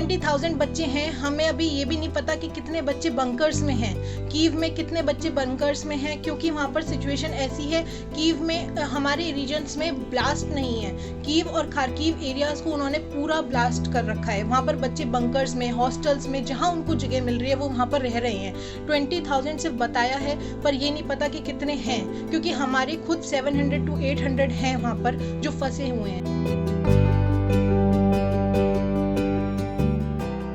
20,000 बच्चे हैं, हमें अभी ये भी नहीं पता कि कितने बच्चे बंकर्स में हैं, कीव में कितने बच्चे बंकर्स में हैं, क्योंकि वहाँ पर सिचुएशन ऐसी है। कीव में हमारे रीजन्स में ब्लास्ट नहीं है, कीव और खार्किव एरियाज को उन्होंने पूरा ब्लास्ट कर रखा है। वहाँ पर बच्चे बंकर्स में, हॉस्टल्स में, जहाँ उनको जगह मिल रही है वो वहाँ पर रह रहे हैं। 20,000 सिर्फ बताया है, पर ये नहीं पता कि कितने हैं, क्योंकि हमारे खुद 700 to 800 हैं वहाँ पर जो फंसे हुए हैं।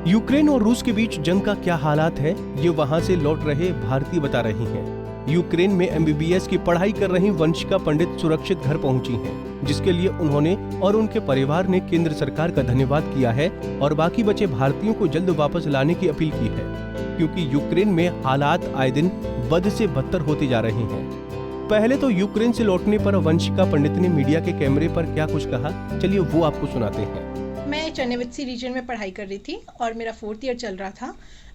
यूक्रेन और रूस के बीच जंग का क्या हालात है, ये वहां से लौट रहे भारतीय बता रही हैं। यूक्रेन में MBBS की पढ़ाई कर रही वंशिका पंडित सुरक्षित घर पहुंची हैं, जिसके लिए उन्होंने और उनके परिवार ने केंद्र सरकार का धन्यवाद किया है और बाकी बचे भारतीयों को जल्द वापस लाने की अपील की है, क्योंकि यूक्रेन में हालात आए दिन बद से बदतर होते जा रहे हैं। पहले तो यूक्रेन से लौटने पर वंशिका पंडित ने मीडिया के कैमरे पर क्या कुछ कहा, चलिए वो आपको सुनाते हैं। मैं चेरनोबित्सी रीजन में पढ़ाई कर रही थी और मेरा 4th ईयर चल रहा था।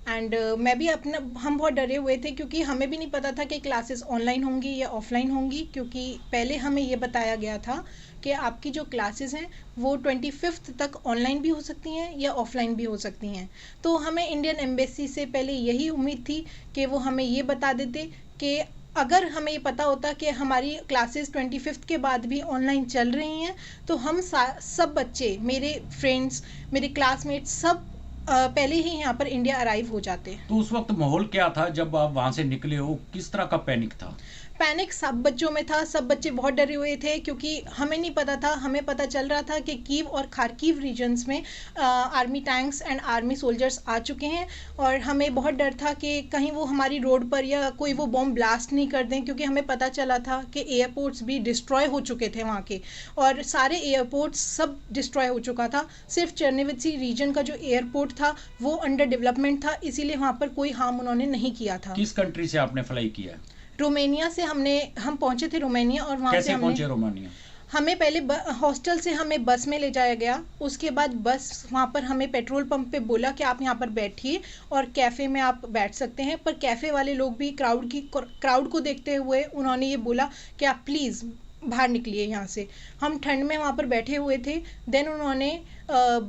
एंड मैं भी हम बहुत डरे हुए थे, क्योंकि हमें भी नहीं पता था कि क्लासेस ऑनलाइन होंगी या ऑफलाइन होंगी, क्योंकि पहले हमें ये बताया गया था कि आपकी जो क्लासेस हैं वो 25th तक ऑनलाइन भी हो सकती हैं या ऑफलाइन भी हो सकती हैं। तो हमें इंडियन एम्बेसी से पहले यही उम्मीद थी कि वो हमें ये बता देते कि अगर हमें ये पता होता कि हमारी क्लासेस 25th के बाद भी ऑनलाइन चल रही हैं, तो हम सब बच्चे, मेरे फ्रेंड्स, मेरे क्लासमेट्स, सब पहले ही यहाँ पर इंडिया अराइव हो जाते। तो उस वक्त माहौल क्या था जब आप वहाँ से निकले हो, किस तरह का पैनिक था? पैनिक सब बच्चों में था, सब बच्चे बहुत डरे हुए थे, क्योंकि हमें नहीं पता था। हमें पता चल रहा था कि कीव और खार्किव रीजन्स में army tanks and army soldiers आ चुके हैं, और हमें बहुत डर था कि कहीं वो हमारी रोड पर या कोई वो बॉम्ब ब्लास्ट नहीं कर दें, क्योंकि हमें पता चला था कि एयरपोर्ट्स भी डिस्ट्रॉय हो चुके थे वहाँ के, और सारे एयरपोर्ट्स सब डिस्ट्रॉय हो चुका था। सिर्फ चेरनोबित्सी रीजन का जो एयरपोर्ट था वो अंडर डेवलपमेंट था, इसीलिए वहाँ पर कोई हार्म उन्होंने नहीं किया था। किस कंट्री से आपने फ्लाई किया? रोमानिया से हम पहुंचे थे रोमानिया, और वहाँ कैसे पहुंचे रोमानिया? हमें पहले हॉस्टल से हमें बस में ले जाया गया। उसके बाद बस वहाँ पर हमें पेट्रोल पंप पे बोला कि आप यहाँ पर बैठिए और कैफ़े में आप बैठ सकते हैं, पर कैफ़े वाले लोग भी क्राउड को देखते हुए उन्होंने ये बोला कि आप प्लीज़ बाहर निकलिए यहाँ से। हम ठंड में वहाँ पर बैठे हुए थे। देन उन्होंने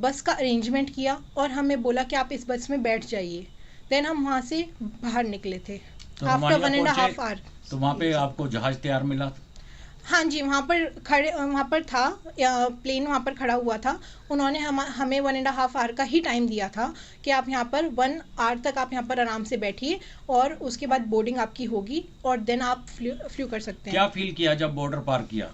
बस का अरेंजमेंट किया और हमें बोला कि आप इस बस में बैठ जाइए। देन हम वहाँ से बाहर निकले थे आफ्टर 1.5 आवर। तो वहाँ पे आपको जहाज तैयार मिला? हाँ जी, वहाँ पर था प्लेन, वहाँ पर खड़ा हुआ था। उन्होंने हमें 1.5 आवर का ही टाइम दिया था कि आप यहाँ पर 1 आवर तक आप यहाँ पर आराम से बैठिए, और उसके बाद बोर्डिंग आपकी होगी और देन आप फ्लू कर सकते हैं। क्या फील किया जब बॉर्डर पार किया?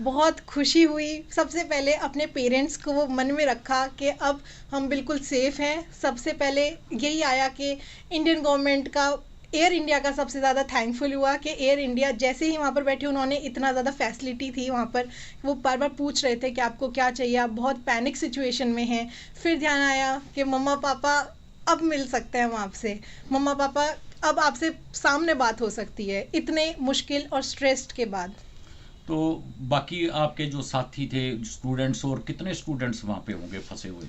बहुत खुशी हुई। सबसे पहले अपने पेरेंट्स को मन में रखा कि अब हम बिल्कुल सेफ़ हैं। सबसे पहले यही आया कि इंडियन गवर्नमेंट का, एयर इंडिया का सबसे ज़्यादा थैंकफुल हुआ कि एयर इंडिया जैसे ही वहाँ पर बैठे उन्होंने इतना ज़्यादा फैसिलिटी थी वहाँ पर। वो बार बार पूछ रहे थे कि आपको क्या चाहिए, आप बहुत पैनिक सिचुएशन में हैं। फिर ध्यान आया कि मम्मा पापा अब मिल सकते हैं हम आपसे, मम्मा पापा अब आपसे सामने बात हो सकती है इतने मुश्किल और स्ट्रेस्ड के बाद। तो बाकी आपके जो साथी थे स्टूडेंट्स, और कितने स्टूडेंट्स वहाँ पे होंगे फंसे हुए?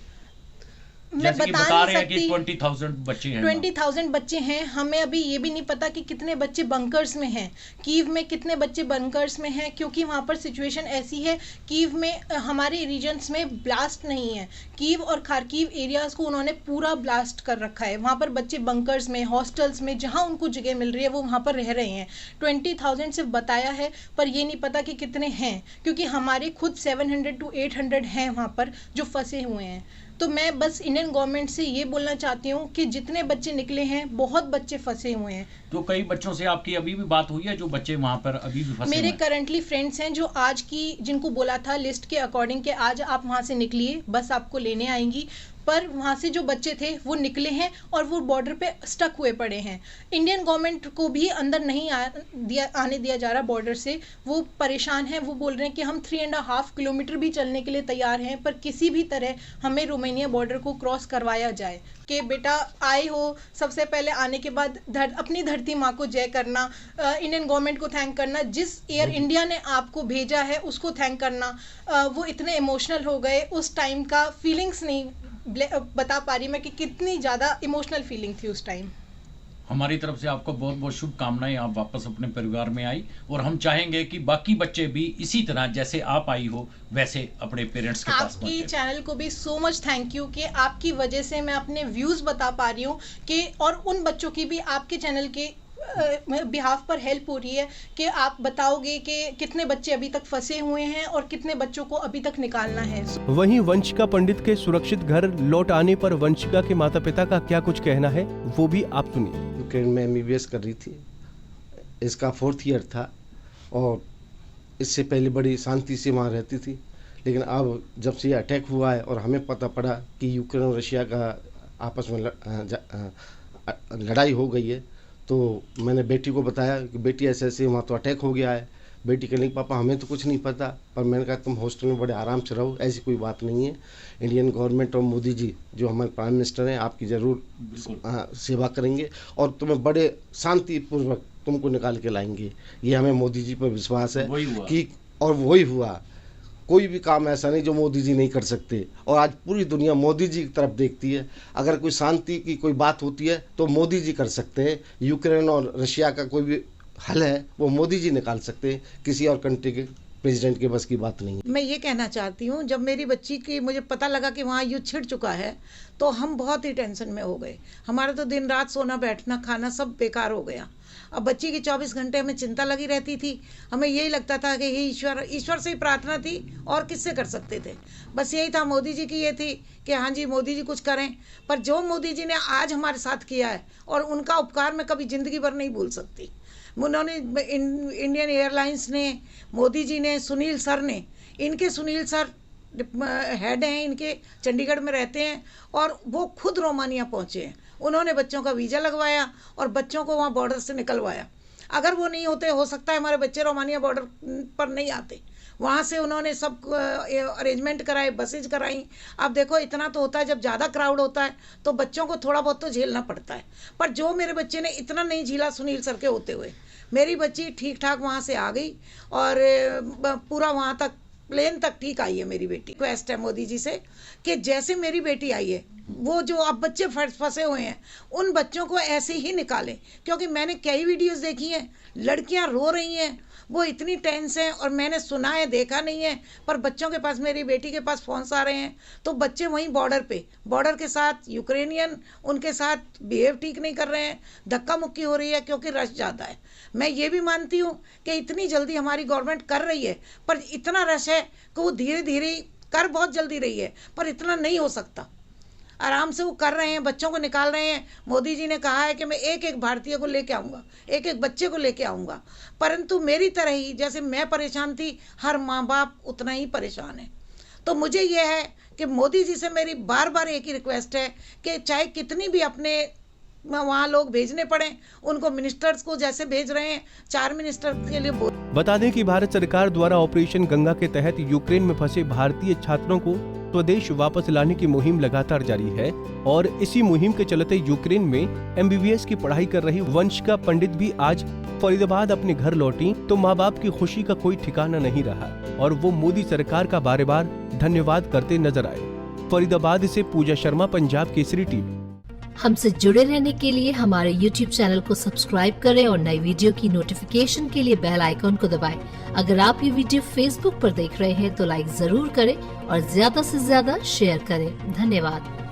जैसे कि बता रहे हैं कि 20,000 बच्चे हैं। 20,000 बच्चे हैं, हमें अभी ये भी नहीं पता कि कितने बच्चे बंकर्स में हैं, कीव में कितने बच्चे बंकर्स में हैं, क्योंकि वहाँ पर सिचुएशन ऐसी है। कीव में हमारे रीजन्स में ब्लास्ट नहीं है, कीव और खार्किव एरियाज को उन्होंने पूरा ब्लास्ट कर रखा है। वहाँ पर बच्चे बंकर्स में, हॉस्टल्स में, जहाँ उनको जगह मिल रही है वो वहाँ पर रह रहे हैं। 20,000 सिर्फ बताया है, पर ये नहीं पता कि कितने हैं, क्योंकि हमारे खुद 700 to 800 हैं वहाँ पर जो फंसे हुए हैं। तो मैं बस इंडियन गवर्नमेंट से ये बोलना चाहती हूँ कि जितने बच्चे निकले हैं, बहुत बच्चे फंसे हुए हैं। तो कई बच्चों से आपकी अभी भी बात हुई है जो बच्चे वहाँ पर अभी भी फंसे? मेरे करंटली फ्रेंड्स हैं जो आज की, जिनको बोला था लिस्ट के अकॉर्डिंग कि आज आप वहाँ से निकलिए, बस आपको लेने आएंगी, पर वहाँ से जो बच्चे थे वो निकले हैं और वो बॉर्डर पे स्टक हुए पड़े हैं। इंडियन गवर्नमेंट को भी अंदर नहीं आने दिया जा रहा बॉर्डर से। वो परेशान हैं, वो बोल रहे हैं कि हम 3.5 किलोमीटर भी चलने के लिए तैयार हैं, पर किसी भी तरह हमें रोमानिया बॉर्डर को क्रॉस करवाया जाए कि बेटा आए हो, सबसे पहले आने के बाद अपनी धरती माँ को जय करना, इंडियन गवर्नमेंट को थैंक करना, जिस एयर इंडिया ने आपको भेजा है उसको थैंक करना। वो इतने इमोशनल हो गए उस टाइम का, फीलिंग्स नहीं बता पा रही मैं कि कितनी ज़्यादा इमोशनल फीलिंग थी उस टाइम। हमारी तरफ से आपको बहुत बहुत शुभकामनाएं, आप वापस अपने परिवार में आई, और हम चाहेंगे कि बाकी बच्चे भी इसी तरह जैसे आप आई हो वैसे अपने पेरेंट्स के पास पहुंचे। आपकी चैनल को भी सो मच थैंक यू कि आपकी वजह से मैं अपने व्यूज बता पा रही हूँ कि, और उन बच्चों की भी आपके चैनल के बिहाफ पर हेल्प हो रही है कि आप बताओगे कि कितने बच्चे अभी तक फंसे हुए हैं और कितने बच्चों को अभी तक निकालना है। वहीं वंशिका पंडित के सुरक्षित घर लौट आने पर वंशिका के माता पिता का क्या कुछ कहना है वो भी आप सुनिए। यूक्रेन में MBBS कर रही थी, इसका 4th ईयर था और इससे पहले बड़ी शांति से वहाँ रहती थी, लेकिन अब जब से ये अटैक हुआ है और हमें पता पड़ा कि यूक्रेन और रशिया का आपस में लड़ाई हो गई है, तो मैंने बेटी को बताया कि बेटी ऐसे ऐसे वहाँ तो अटैक हो गया है। बेटी कहने पापा हमें तो कुछ नहीं पता, पर मैंने कहा तुम हॉस्टल में बड़े आराम से रहो, ऐसी कोई बात नहीं है। इंडियन गवर्नमेंट और मोदी जी जो हमारे प्राइम मिनिस्टर हैं आपकी ज़रूर सेवा करेंगे और तुम्हें बड़े शांतिपूर्वक तुमको निकाल के लाएंगे। ये हमें मोदी जी पर विश्वास है कि, और वही हुआ। कोई भी काम ऐसा नहीं जो मोदी जी नहीं कर सकते, और आज पूरी दुनिया मोदी जी की तरफ देखती है। अगर कोई शांति की कोई बात होती है तो मोदी जी कर सकते हैं। यूक्रेन और रशिया का कोई भी हल है वो मोदी जी निकाल सकते हैं, किसी और कंट्री के प्रेसिडेंट के बस की बात नहीं है। मैं ये कहना चाहती हूँ, जब मेरी बच्ची की मुझे पता लगा कि वहाँ युद्ध छिड़ चुका है तो हम बहुत ही टेंशन में हो गए। हमारा तो दिन रात सोना बैठना खाना सब बेकार हो गया। अब बच्ची की 24 घंटे हमें चिंता लगी रहती थी। हमें यही लगता था कि हे ईश्वर से ही प्रार्थना थी और किससे कर सकते थे। बस यही था, मोदी जी की ये थी कि हाँ जी मोदी जी कुछ करें। पर जो मोदी जी ने आज हमारे साथ किया है और उनका उपकार मैं कभी ज़िंदगी भर नहीं भूल सकती। उन्होंने इंडियन एयरलाइंस ने, मोदी जी ने, सुनील सर ने, इनके सुनील सर हेड हैं इनके, चंडीगढ़ में रहते हैं और वो खुद रोमानिया पहुँचे हैं। उन्होंने बच्चों का वीज़ा लगवाया और बच्चों को वहाँ बॉर्डर से निकलवाया। अगर वो नहीं होते हो सकता है हमारे बच्चे रोमानिया बॉर्डर पर नहीं आते। वहाँ से उन्होंने सब अरेंजमेंट कराए, बसेज कराई। अब देखो इतना तो होता है, जब ज़्यादा क्राउड होता है तो बच्चों को थोड़ा बहुत तो झेलना पड़ता है, पर जो मेरे बच्चे ने इतना नहीं झेला सुनील सर के होते हुए। मेरी बच्ची ठीक ठाक वहाँ से आ गई और पूरा वहाँ तक प्लेन तक ठीक आई है मेरी बेटी। रिक्वेस्ट है मोदी जी से कि जैसे मेरी बेटी आई है, वो जो अब बच्चे फंसे हुए हैं उन बच्चों को ऐसे ही निकालें, क्योंकि मैंने कई वीडियोस देखी हैं, लड़कियां रो रही हैं, वो इतनी टेंस हैं और मैंने सुना है, देखा नहीं है, पर बच्चों के पास, मेरी बेटी के पास फ़ोन्स आ रहे हैं तो बच्चे वहीं बॉर्डर के साथ यूक्रेनियन उनके साथ बिहेव ठीक नहीं कर रहे हैं, धक्का मुक्की हो रही है क्योंकि रश ज़्यादा है। मैं ये भी मानती हूँ कि इतनी जल्दी हमारी गवर्नमेंट कर रही है, पर इतना रश है कि वो धीरे धीरे कर बहुत जल्दी रही है, पर इतना नहीं हो सकता। आराम से वो कर रहे हैं, बच्चों को निकाल रहे हैं। मोदी जी ने कहा है कि मैं एक एक भारतीय को लेके आऊँगा, एक एक बच्चे को लेके आऊँगा, परंतु मेरी तरह ही जैसे मैं परेशान थी, हर माँ बाप उतना ही परेशान है। तो मुझे ये है कि मोदी जी से मेरी बार बार एक ही रिक्वेस्ट है कि चाहे कितनी भी अपने वहाँ लोग भेजने पड़े, उनको मिनिस्टर्स को जैसे भेज रहे हैं, 4 मिनिस्टर के लिए बता दें कि भारत सरकार द्वारा ऑपरेशन गंगा के तहत यूक्रेन में फंसे भारतीय छात्रों को स्वदेश वापस लाने की मुहिम लगातार जारी है और इसी मुहिम के चलते यूक्रेन में MBBS की पढ़ाई कर रही वंशिका पंडित भी आज फरीदाबाद अपने घर लौटी तो माँ बाप की खुशी का कोई ठिकाना नहीं रहा और वो मोदी सरकार का बार बार धन्यवाद करते नजर आए। फरीदाबाद से पूजा शर्मा, पंजाब केसरी टीवी। हमसे जुड़े रहने के लिए हमारे YouTube चैनल को सब्सक्राइब करें और नई वीडियो की नोटिफिकेशन के लिए बेल आइकॉन को दबाएं। अगर आप ये वीडियो Facebook पर देख रहे हैं तो लाइक जरूर करें और ज्यादा से ज्यादा शेयर करें। धन्यवाद।